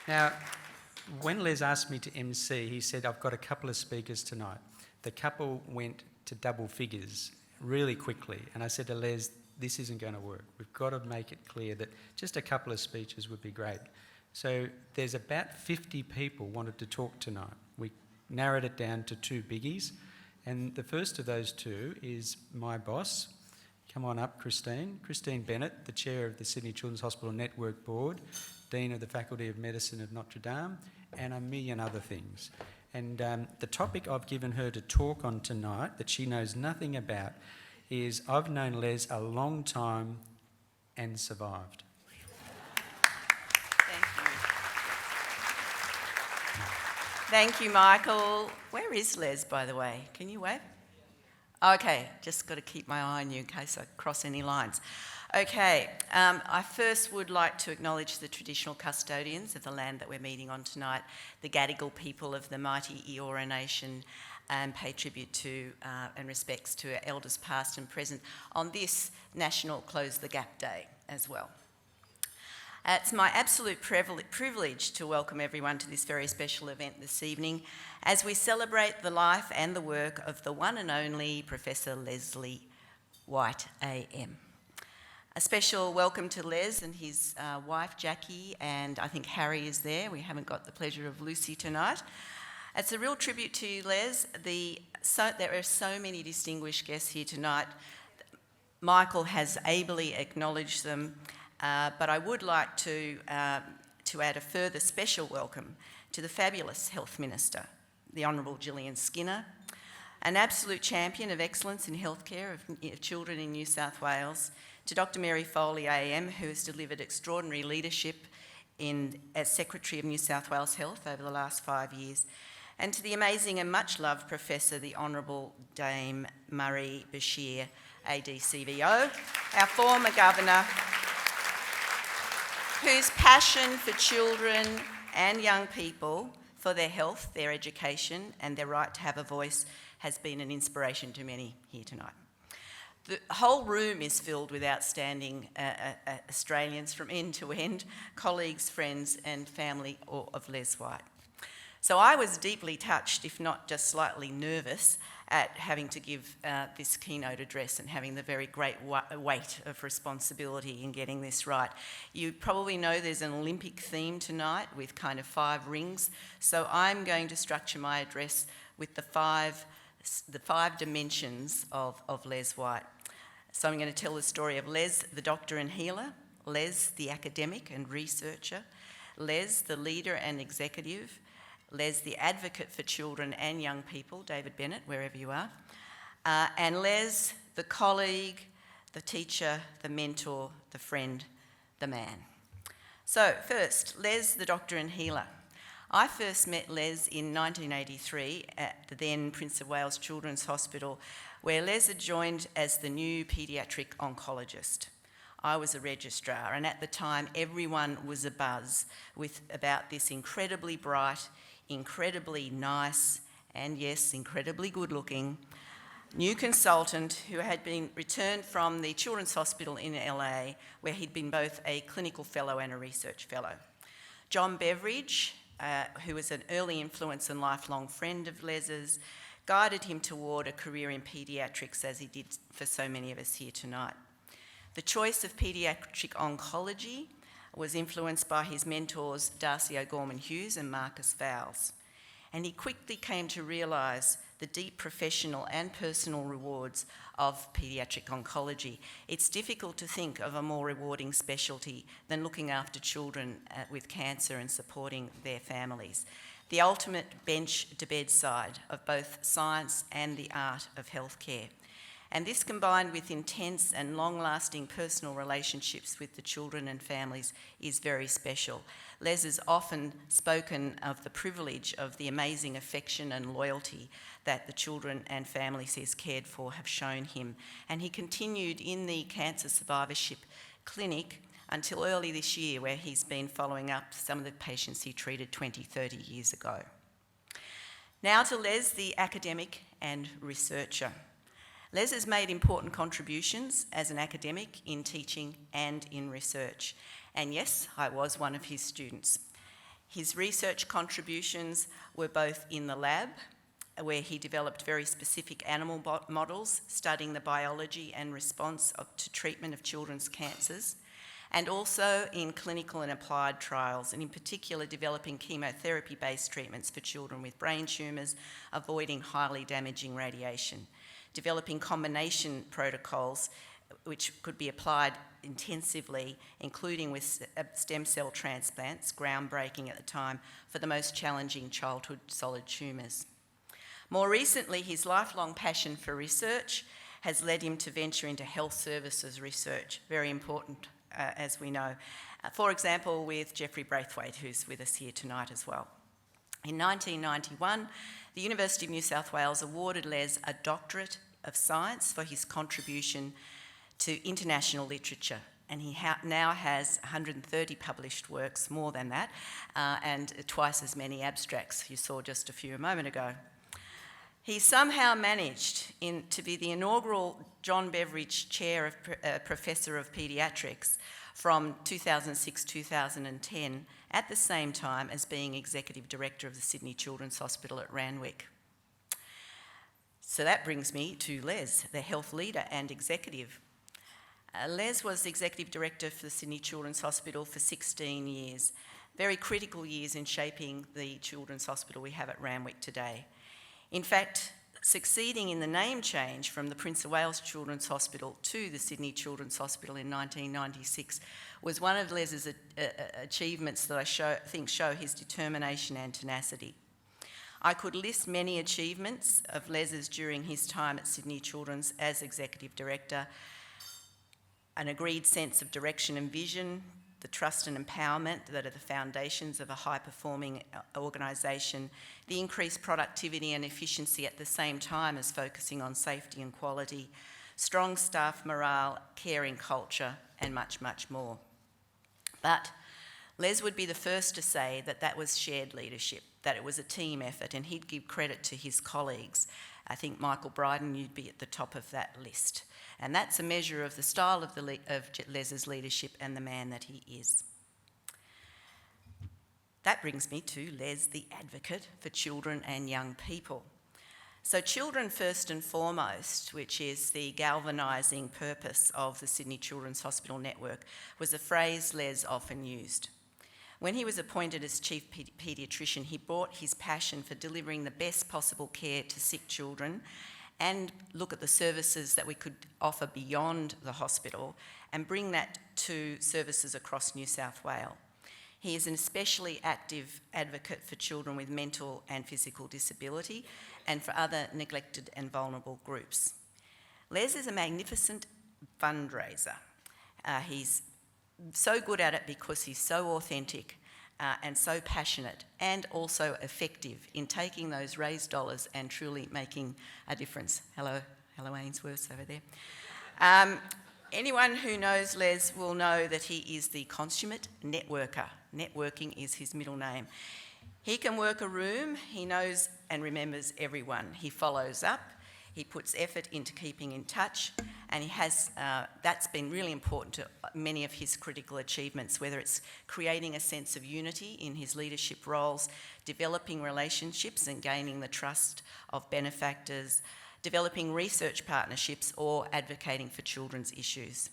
Now, when Les asked me to MC, he said, I've got a couple of speakers tonight. The couple went to double figures really quickly, and I said to Les, this isn't going to work. We've got to make it clear that just a couple of speeches would be great. So there's about 50 people wanted to talk tonight. We narrowed it down to two biggies, and the first of those two is my boss. Come on up, Christine. Christine Bennett, the chair of the Sydney Children's Hospital Network Board, Dean of the Faculty of Medicine of Notre Dame, and a million other things. And the topic I've given her to talk on tonight that she knows nothing about is I've known Les a long time and survived. Thank you, Michael. Where is Les, by the way? Can you wave? Okay, just got to keep my eye on you in case I cross any lines. Okay, I first would like to acknowledge the traditional custodians of the land that we're meeting on tonight, the Gadigal people of the mighty Eora Nation, and pay tribute to and respects to our elders past and present on this National Close the Gap Day as well. It's my absolute privilege to welcome everyone to this very special event this evening as we celebrate the life and the work of the one and only Professor Leslie White AM. A special welcome to Les and his wife Jackie, and I think Harry is there. We haven't got the pleasure of Lucy tonight. It's a real tribute to Les. There are so many distinguished guests here tonight. Michael has ably acknowledged them. But I would like to add a further special welcome to the fabulous Health Minister, the Honourable Gillian Skinner, an absolute champion of excellence in healthcare of children in New South Wales, to Dr Mary Foley AM, who has delivered extraordinary leadership as Secretary of New South Wales Health over the last 5 years, and to the amazing and much-loved Professor, the Honourable Dame Marie Bashir, ADCVO, our former Governor, whose passion for children and young people, for their health, their education, and their right to have a voice has been an inspiration to many here tonight. The whole room is filled with outstanding Australians from end to end, colleagues, friends, and family of Les White. So I was deeply touched, if not just slightly nervous, at having to give this keynote address and having the very great weight of responsibility in getting this right. You probably know there's an Olympic theme tonight with kind of 5 rings, so I'm going to structure my address with the five dimensions of Les White. So I'm going to tell the story of Les, the doctor and healer, Les, the academic and researcher, Les, the leader and executive, Les, the advocate for children and young people, David Bennett, wherever you are, and Les, the colleague, the teacher, the mentor, the friend, the man. So first, Les, the doctor and healer. I first met Les in 1983 at the then Prince of Wales Children's Hospital, where Les had joined as the new paediatric oncologist. I was a registrar, and at the time everyone was abuzz about this incredibly bright, incredibly nice, and yes, incredibly good-looking new consultant who had been returned from the Children's Hospital in LA, where he'd been both a clinical fellow and a research fellow. John Beveridge, who was an early influence and lifelong friend of Les's, guided him toward a career in paediatrics, as he did for so many of us here tonight. The choice of paediatric oncology was influenced by his mentors Darcy O'Gorman Hughes and Marcus Fowles, and he quickly came to realise the deep professional and personal rewards of paediatric oncology. It's difficult to think of a more rewarding specialty than looking after children with cancer and supporting their families. The ultimate bench to bedside of both science and the art of healthcare. And this, combined with intense and long-lasting personal relationships with the children and families, is very special. Les has often spoken of the privilege of the amazing affection and loyalty that the children and families he's cared for have shown him. And he continued in the cancer survivorship clinic until early this year, where he's been following up some of the patients he treated 20, 30 years ago. Now to Les, the academic and researcher. Les has made important contributions as an academic in teaching and in research. And yes, I was one of his students. His research contributions were both in the lab, where he developed very specific animal models studying the biology and response to treatment of children's cancers, and also in clinical and applied trials, and in particular developing chemotherapy-based treatments for children with brain tumours, avoiding highly damaging radiation, developing combination protocols which could be applied intensively, including with stem cell transplants, groundbreaking at the time, for the most challenging childhood solid tumours. More recently, his lifelong passion for research has led him to venture into health services research, very important, as we know. For example, with Geoffrey Braithwaite, who's with us here tonight as well. In 1991, the University of New South Wales awarded Les a Doctorate of Science for his contribution to international literature, and he now has 130 published works, more than that, and twice as many abstracts you saw just a few moments ago. He somehow managed to be the inaugural John Beveridge Chair of Professor of Paediatrics from 2006-2010, at the same time as being Executive Director of the Sydney Children's Hospital at Randwick. So that brings me to Les, the health leader and executive. Les was Executive Director for the Sydney Children's Hospital for 16 years, very critical years in shaping the children's hospital we have at Randwick today. In fact, succeeding in the name change from the Prince of Wales Children's Hospital to the Sydney Children's Hospital in 1996 was one of Les's achievements that I think show his determination and tenacity. I could list many achievements of Les's during his time at Sydney Children's as Executive Director: an agreed sense of direction and vision, the trust and empowerment that are the foundations of a high-performing organisation, the increased productivity and efficiency at the same time as focusing on safety and quality, strong staff morale, caring culture, and much, much more. But Les would be the first to say that that was shared leadership, that it was a team effort, and he'd give credit to his colleagues. I think Michael Bryden, you'd be at the top of that list. And that's a measure of the style of Les's leadership and the man that he is. That brings me to Les, the advocate for children and young people. So children first and foremost, which is the galvanising purpose of the Sydney Children's Hospital Network, was a phrase Les often used. When he was appointed as Chief Paediatrician, he brought his passion for delivering the best possible care to sick children and look at the services that we could offer beyond the hospital and bring that to services across New South Wales. He is an especially active advocate for children with mental and physical disability and for other neglected and vulnerable groups. Les is a magnificent fundraiser. He's so good at it because he's so authentic and so passionate and also effective in taking those raised dollars and truly making a difference. Hello Ainsworth over there. Anyone who knows Les will know that he is the consummate networker. Networking is his middle name. He can work a room, he knows and remembers everyone. He follows up, he puts effort into keeping in touch, and he has, that's been really important to many of his critical achievements, whether it's creating a sense of unity in his leadership roles, developing relationships and gaining the trust of benefactors, developing research partnerships, or advocating for children's issues.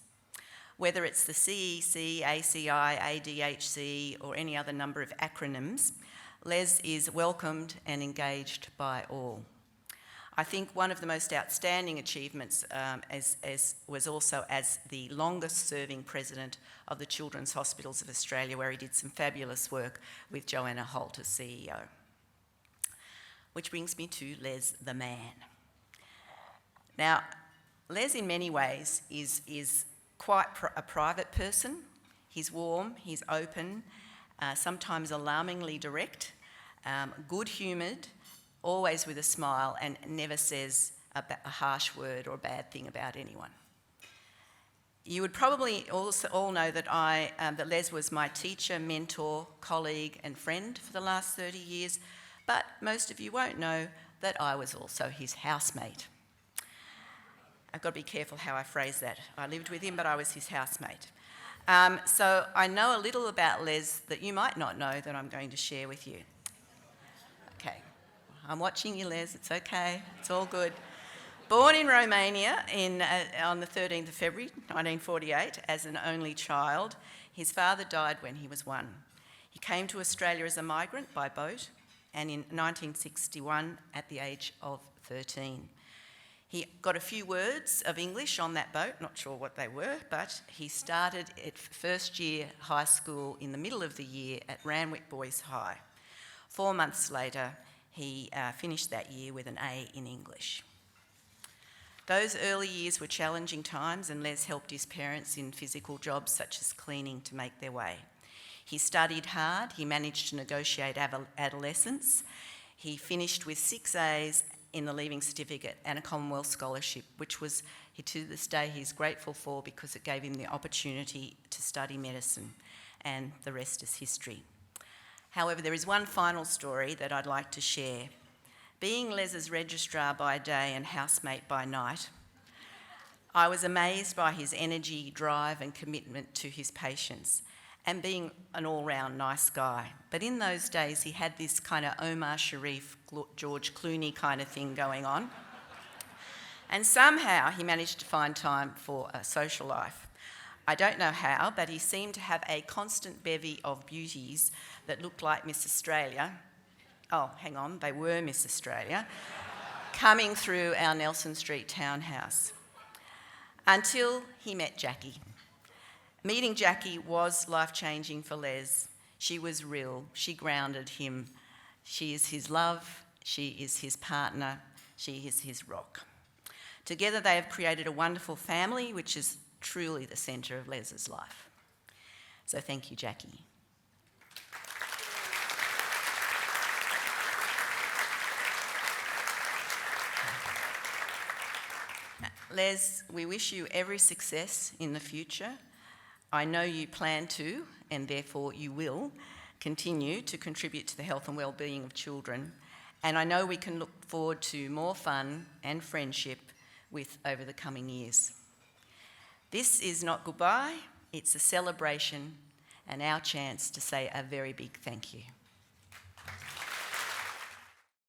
Whether it's the CEC, ACI, ADHC, or any other number of acronyms, Les is welcomed and engaged by all. I think one of the most outstanding achievements was also as the longest serving president of the Children's Hospitals of Australia, where he did some fabulous work with Joanna Holt as CEO. Which brings me to Les the man. Now, Les in many ways is quite a private person. He's warm, he's open, sometimes alarmingly direct, good-humoured, always with a smile, and never says a harsh word or a bad thing about anyone. You would probably also all know that that Les was my teacher, mentor, colleague and friend for the last 30 years, but most of you won't know that I was also his housemate. I've got to be careful how I phrase that. I lived with him, but I was his housemate. So I know a little about Les that you might not know that I'm going to share with you. Okay, I'm watching you, Les. It's okay. It's all good. Born in Romania on the 13th of February 1948 as an only child, his father died when he was 1. He came to Australia as a migrant by boat, and in 1961 at the age of 13. He got a few words of English on that boat, not sure what they were, but he started at first year high school in the middle of the year at Randwick Boys High. 4 months later, he finished that year with an A in English. Those early years were challenging times, and Les helped his parents in physical jobs such as cleaning to make their way. He studied hard, he managed to negotiate adolescence. He finished with 6 A's in the Leaving Certificate and a Commonwealth Scholarship, which was, to this day, he's grateful for because it gave him the opportunity to study medicine, and the rest is history. However, there is one final story that I'd like to share. Being Les's registrar by day and housemate by night, I was amazed by his energy, drive and commitment to his patients, and being an all-round nice guy. But in those days, he had this kind of Omar Sharif, George Clooney kind of thing going on. And somehow he managed to find time for a social life. I don't know how, but he seemed to have a constant bevy of beauties that looked like Miss Australia. Oh, hang on, they were Miss Australia, coming through our Nelson Street townhouse. Until he met Jackie. Meeting Jackie was life-changing for Les. She was real. She grounded him. She is his love. She is his partner. She is his rock. Together they have created a wonderful family, which is truly the centre of Les's life. So thank you, Jackie. Les, we wish you every success in the future. I know you plan to, and therefore you will, continue to contribute to the health and well-being of children. And I know we can look forward to more fun and friendship over the coming years. This is not goodbye, it's a celebration and our chance to say a very big thank you.